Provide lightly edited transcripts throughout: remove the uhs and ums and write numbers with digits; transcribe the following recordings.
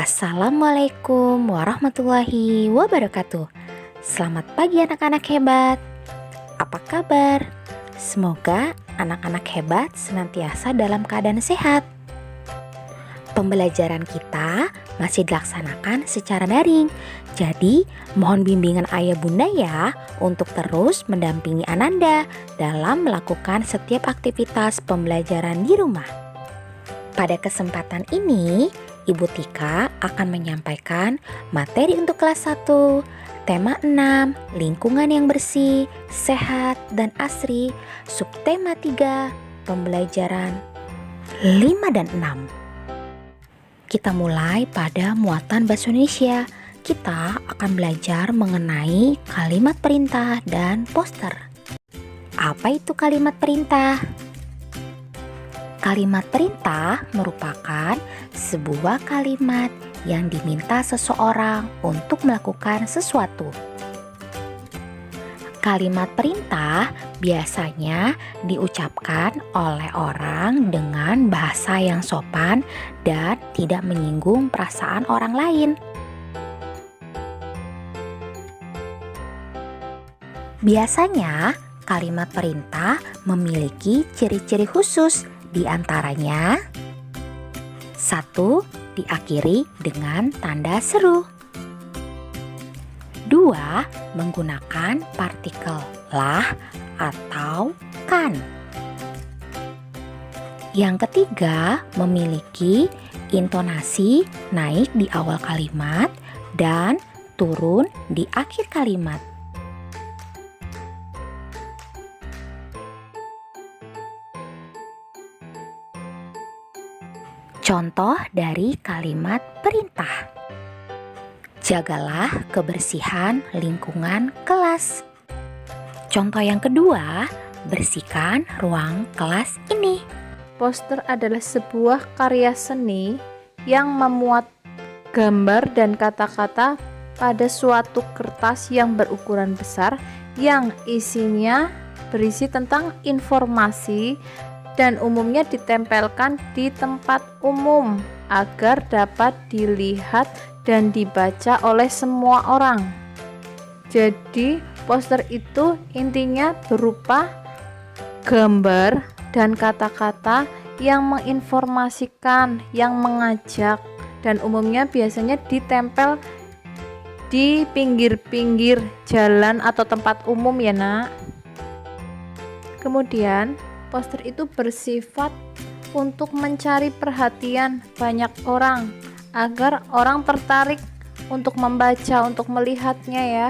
Assalamualaikum warahmatullahi wabarakatuh. Selamat pagi anak-anak hebat. Apa kabar? Semoga anak-anak hebat senantiasa dalam keadaan sehat. Pembelajaran kita masih dilaksanakan secara daring. Jadi, mohon bimbingan ayah bunda ya untuk terus mendampingi Ananda dalam melakukan setiap aktivitas pembelajaran di rumah. Pada kesempatan ini, Ibu Tika akan menyampaikan materi untuk kelas 1, tema 6, lingkungan yang bersih, sehat, dan asri, subtema 3, pembelajaran 5 dan 6. Kita mulai pada muatan bahasa Indonesia. Kita akan belajar mengenai kalimat perintah dan poster. Apa itu kalimat perintah? Kalimat perintah merupakan sebuah kalimat yang diminta seseorang untuk melakukan sesuatu. Kalimat perintah biasanya diucapkan oleh orang dengan bahasa yang sopan dan tidak menyinggung perasaan orang lain. Biasanya, kalimat perintah memiliki ciri-ciri khusus, di antaranya 1. Diakhiri dengan tanda seru. 2. Menggunakan partikel lah atau kan. Yang ketiga, memiliki intonasi naik di awal kalimat dan turun di akhir kalimat. Contoh dari kalimat perintah: jagalah kebersihan lingkungan kelas. Contoh yang kedua, bersihkan ruang kelas ini. Poster adalah sebuah karya seni yang memuat gambar dan kata-kata pada suatu kertas yang berukuran besar yang isinya berisi tentang informasi dan umumnya ditempelkan di tempat umum agar dapat dilihat dan dibaca oleh semua orang. Jadi, poster itu intinya berupa gambar dan kata-kata yang menginformasikan, yang mengajak, dan umumnya biasanya ditempel di pinggir-pinggir jalan atau tempat umum ya nak. Kemudian poster itu bersifat untuk mencari perhatian banyak orang agar orang tertarik untuk membaca, untuk melihatnya ya.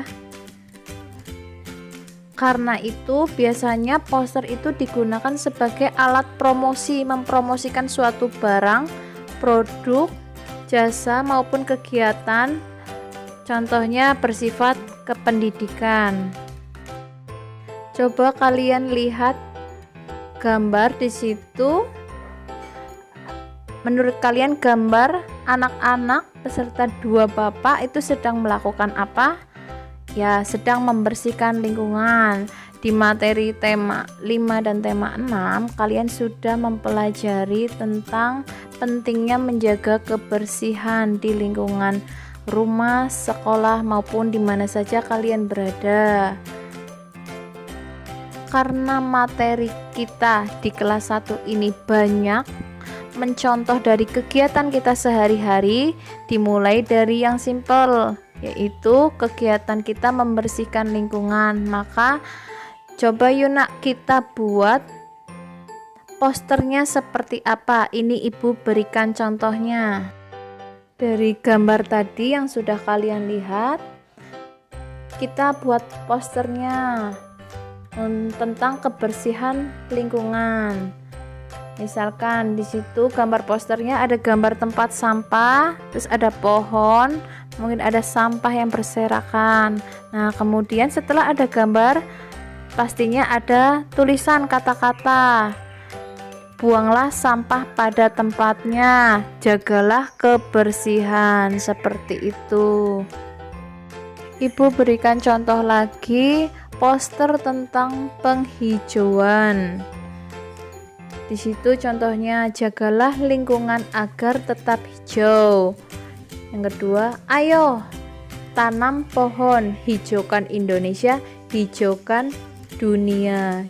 Karena itu biasanya poster itu digunakan sebagai alat promosi, mempromosikan suatu barang, produk, jasa maupun kegiatan. Contohnya bersifat kependidikan. Coba kalian lihat gambar di situ. Menurut kalian gambar anak-anak beserta dua bapak itu sedang melakukan apa? Ya, sedang membersihkan lingkungan. Di materi tema 5 dan tema 6, kalian sudah mempelajari tentang pentingnya menjaga kebersihan di lingkungan rumah, sekolah maupun di mana saja kalian berada. Karena materi kita di kelas 1 ini banyak mencontoh dari kegiatan kita sehari-hari, dimulai dari yang simpel, yaitu kegiatan kita membersihkan lingkungan. Maka coba yuk nak kita buat posternya seperti apa. Ini ibu berikan contohnya. Dari gambar tadi yang sudah kalian lihat, kita buat posternya tentang kebersihan lingkungan. Misalkan di situ gambar posternya ada gambar tempat sampah, terus ada pohon, mungkin ada sampah yang berserakan. Nah, kemudian setelah ada gambar, pastinya ada tulisan kata-kata. Buanglah sampah pada tempatnya, jagalah kebersihan, seperti itu. Ibu berikan contoh lagi, poster tentang penghijauan. Di situ contohnya, jagalah lingkungan agar tetap hijau. Yang kedua, ayo tanam pohon, hijaukan Indonesia, hijaukan dunia.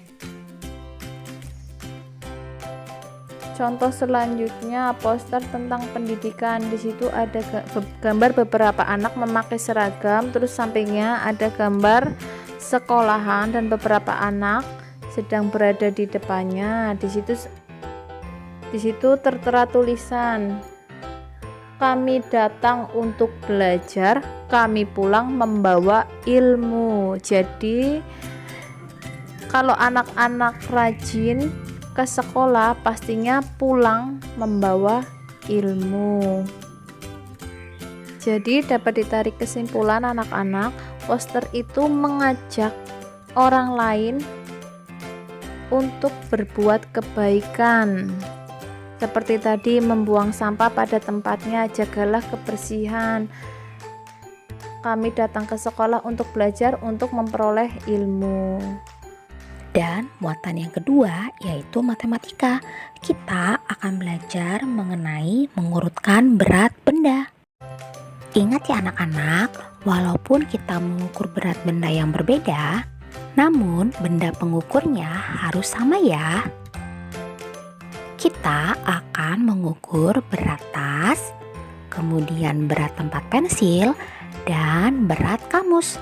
Contoh selanjutnya poster tentang pendidikan. Di situ ada gambar beberapa anak memakai seragam, terus sampingnya ada gambar sekolahan dan beberapa anak sedang berada di depannya. Di situ tertera tulisan, kami datang untuk belajar, kami pulang membawa ilmu. Jadi kalau anak-anak rajin ke sekolah pastinya pulang membawa ilmu. Jadi dapat ditarik kesimpulan anak-anak, poster itu mengajak orang lain untuk berbuat kebaikan. Seperti tadi, membuang sampah pada tempatnya, jagalah kebersihan. Kami datang ke sekolah untuk belajar, untuk memperoleh ilmu. Dan muatan yang kedua yaitu matematika. Kita akan belajar mengenai mengurutkan berat benda. Ingat ya anak-anak, walaupun kita mengukur berat benda yang berbeda, namun benda pengukurnya harus sama ya. Kita akan mengukur berat tas, kemudian berat tempat pensil, dan berat kamus.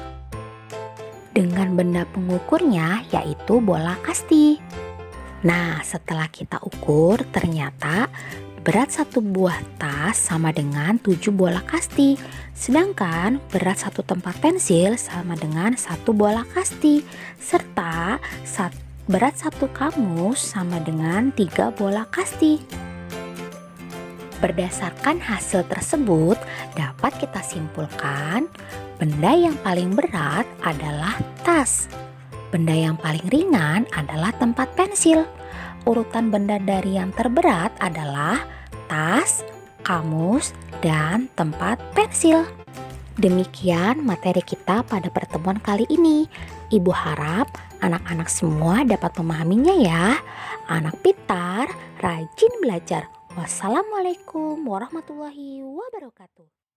Dengan benda pengukurnya yaitu bola kasti. Nah, setelah kita ukur ternyata berat satu buah tas sama dengan 7 bola kasti. Sedangkan berat satu tempat pensil sama dengan 1 bola kasti. Serta berat satu kamus sama dengan 3 bola kasti. Berdasarkan hasil tersebut dapat kita simpulkan benda yang paling berat adalah tas. Benda yang paling ringan adalah tempat pensil. Urutan benda dari yang terberat adalah tas, kamus, dan tempat pensil. Demikian materi kita pada pertemuan kali ini. Ibu harap anak-anak semua dapat memahaminya ya. Anak pintar, rajin belajar. Wassalamualaikum warahmatullahi wabarakatuh.